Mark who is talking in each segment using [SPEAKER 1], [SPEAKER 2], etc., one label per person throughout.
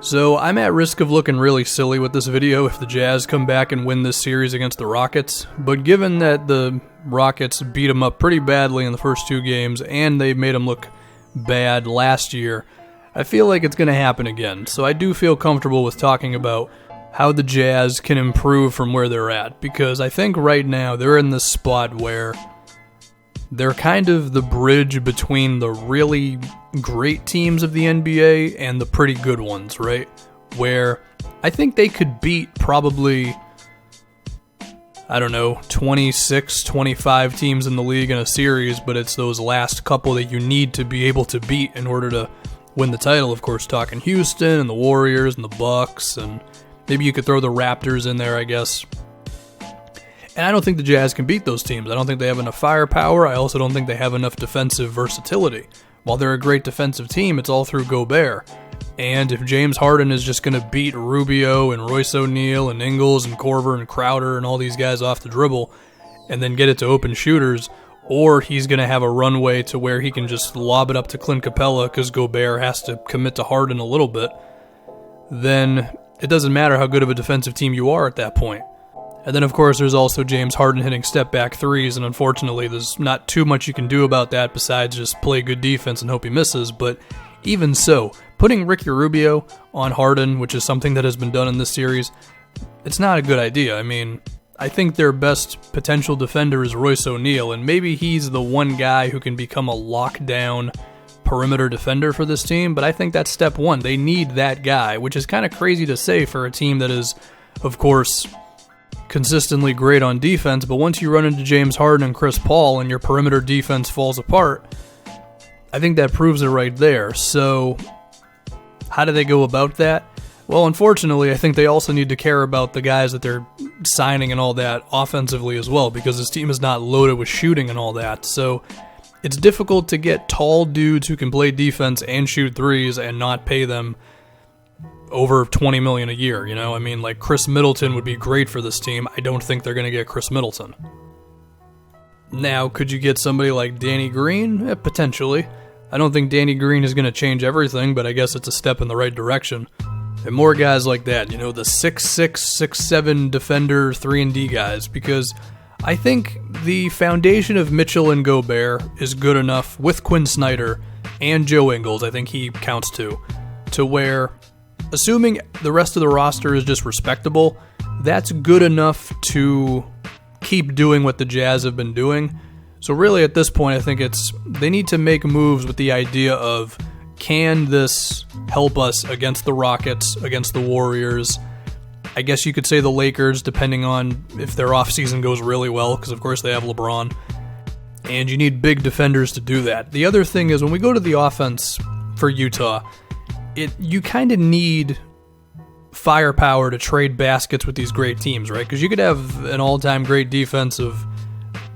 [SPEAKER 1] So I'm at risk of looking really silly with this video if the Jazz come back and win this series against the Rockets, but given that the Rockets beat them up pretty badly in the first two games and they made them look bad last year, I feel like it's going to happen again. So I do feel comfortable with talking about how the Jazz can improve from where they're at, because I think right now they're in this spot where they're kind of the bridge between the really great teams of the NBA and the pretty good ones, right? Where I think they could beat probably, 26, 25 teams in the league in a series, but it's those last couple that you need to be able to beat in order to win the title. Of course, talking Houston and the Warriors and the Bucks, and maybe you could throw the Raptors in there, I guess. And I don't think the Jazz can beat those teams. I don't think they have enough firepower. I also don't think they have enough defensive versatility. While they're a great defensive team, it's all through Gobert. And if James Harden is just going to beat Rubio and Royce O'Neal and Ingles and Korver and Crowder and all these guys off the dribble and then get it to open shooters, or he's going to have a runway to where he can just lob it up to Clint Capella because Gobert has to commit to Harden a little bit, then it doesn't matter how good of a defensive team you are at that point. And then, of course, there's also James Harden hitting step-back threes, and unfortunately, there's not too much you can do about that besides just play good defense and hope he misses. But even so, putting Ricky Rubio on Harden, which is something that has been done in this series, it's not a good idea. I mean, I think their best potential defender is Royce O'Neal, and maybe he's the one guy who can become a lockdown perimeter defender for this team, but I think that's step one. They need that guy, which is kind of crazy to say for a team that is, of course, consistently great on defense, but once you run into James Harden and Chris Paul and your perimeter defense falls apart, I think that proves it right there. So how do they go about that? Well, unfortunately, I think they also need to care about the guys that they're signing and all that offensively as well, because this team is not loaded with shooting and all that. So it's difficult to get tall dudes who can play defense and shoot threes and not pay them over $20 million a year, you know? I mean, like, Chris Middleton would be great for this team. I don't think they're going to get Chris Middleton. Now, could you get somebody like Danny Green? Potentially. I don't think Danny Green is going to change everything, but I guess it's a step in the right direction. And more guys like that, you know, the 6'6", 6'7" defender 3-and-D guys, because I think the foundation of Mitchell and Gobert is good enough with Quinn Snyder and Joe Ingles, I think he counts too, to where, assuming the rest of the roster is just respectable, that's good enough to keep doing what the Jazz have been doing. So really at this point, I think they need to make moves with the idea of, can this help us against the Rockets, against the Warriors? I guess you could say the Lakers, depending on if their offseason goes really well, because of course they have LeBron. And you need big defenders to do that. The other thing is, when we go to the offense for Utah, you kind of need firepower to trade baskets with these great teams, right? Because you could have an all-time great defense of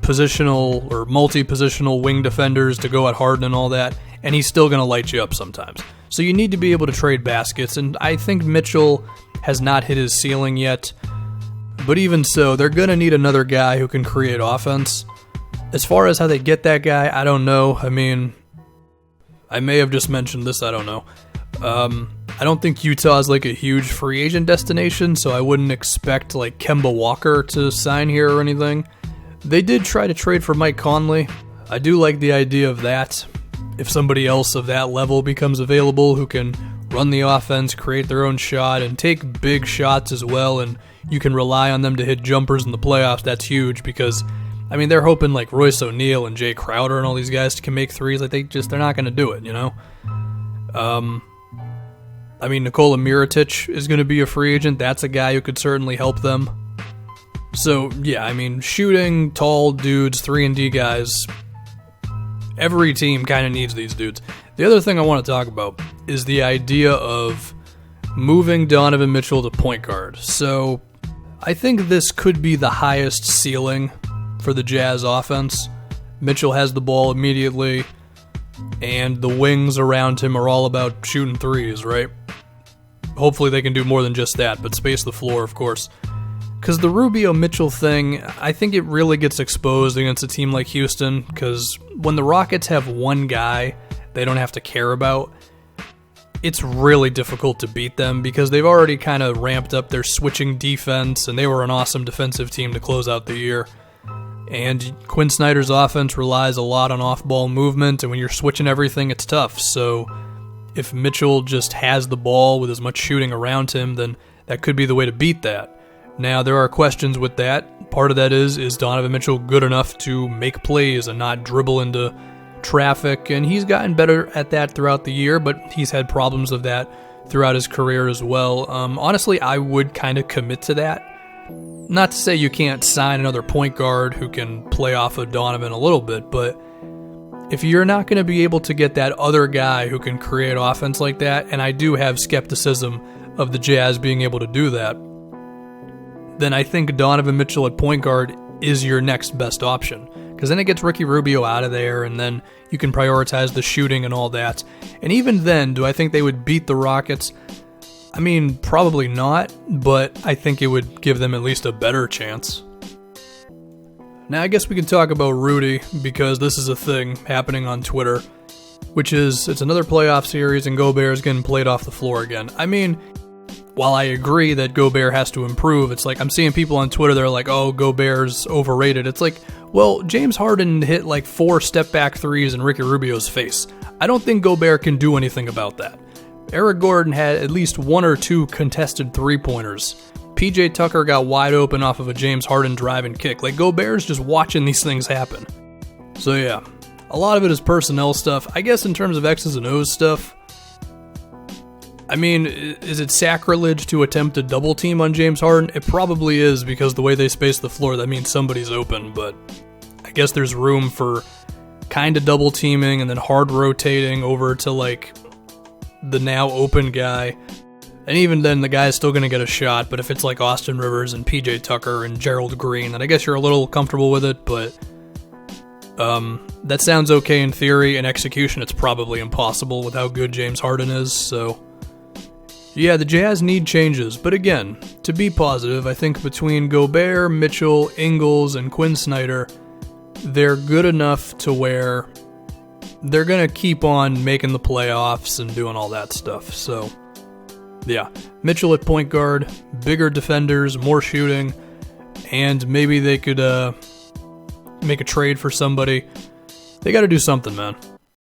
[SPEAKER 1] positional or multi-positional wing defenders to go at Harden and all that, and he's still going to light you up sometimes. So you need to be able to trade baskets, and I think Mitchell has not hit his ceiling yet. But even so, they're going to need another guy who can create offense. As far as how they get that guy, I don't know. I mean, I may have just mentioned this, I don't know. I don't think Utah is like a huge free agent destination, so I wouldn't expect like Kemba Walker to sign here or anything. They did try to trade for Mike Conley. I do like the idea of that. If somebody else of that level becomes available who can run the offense, create their own shot, and take big shots as well, and you can rely on them to hit jumpers in the playoffs, that's huge, because, I mean, they're hoping like Royce O'Neal and Jay Crowder and all these guys can make threes. Like, they're not going to do it, you know? I mean, Nikola Mirotic is going to be a free agent. That's a guy who could certainly help them. So, yeah, I mean, shooting, tall dudes, 3-and-D guys, every team kind of needs these dudes. The other thing I want to talk about is the idea of moving Donovan Mitchell to point guard. So, I think this could be the highest ceiling for the Jazz offense. Mitchell has the ball immediately, and the wings around him are all about shooting threes, right? Hopefully they can do more than just that, but space the floor, of course. Because the Rubio-Mitchell thing, I think it really gets exposed against a team like Houston, because when the Rockets have one guy they don't have to care about, it's really difficult to beat them because they've already kind of ramped up their switching defense, and they were an awesome defensive team to close out the year. And Quinn Snyder's offense relies a lot on off-ball movement, and when you're switching everything, it's tough. So if Mitchell just has the ball with as much shooting around him, then that could be the way to beat that. Now, there are questions with that. Part of that is Donovan Mitchell good enough to make plays and not dribble into traffic? And he's gotten better at that throughout the year, but he's had problems of that throughout his career as well. Honestly, I would kind of commit to that. Not to say you can't sign another point guard who can play off of Donovan a little bit, but if you're not going to be able to get that other guy who can create offense like that, and I do have skepticism of the Jazz being able to do that, then I think Donovan Mitchell at point guard is your next best option. Because then it gets Ricky Rubio out of there, and then you can prioritize the shooting and all that. And even then, do I think they would beat the Rockets? I mean, probably not, but I think it would give them at least a better chance. Now, I guess we can talk about Rudy, because this is a thing happening on Twitter, which is, it's another playoff series, and Gobert is getting played off the floor again. I mean, while I agree that Gobert has to improve, it's like I'm seeing people on Twitter that are like, oh, Gobert's overrated. It's like, well, James Harden hit like 4 step-back threes in Ricky Rubio's face. I don't think Gobert can do anything about that. Eric Gordon had at least 1 or 2 contested three-pointers. PJ Tucker got wide open off of a James Harden drive and kick. Like, Gobert's just watching these things happen. So yeah, a lot of it is personnel stuff. I guess in terms of X's and O's stuff, I mean, is it sacrilege to attempt a double team on James Harden? It probably is, because the way they space the floor, that means somebody's open, but I guess there's room for kind of double teaming and then hard rotating over to like the now open guy. And even then, the guy's still going to get a shot, but if it's like Austin Rivers and PJ Tucker and Gerald Green, then I guess you're a little comfortable with it, but that sounds okay in theory. In execution, it's probably impossible with how good James Harden is, so yeah, the Jazz need changes, but again, to be positive, I think between Gobert, Mitchell, Ingles, and Quinn Snyder, they're good enough to where they're going to keep on making the playoffs and doing all that stuff. So, yeah, Mitchell at point guard, bigger defenders, more shooting, and maybe they could make a trade for somebody. They got to do something, man.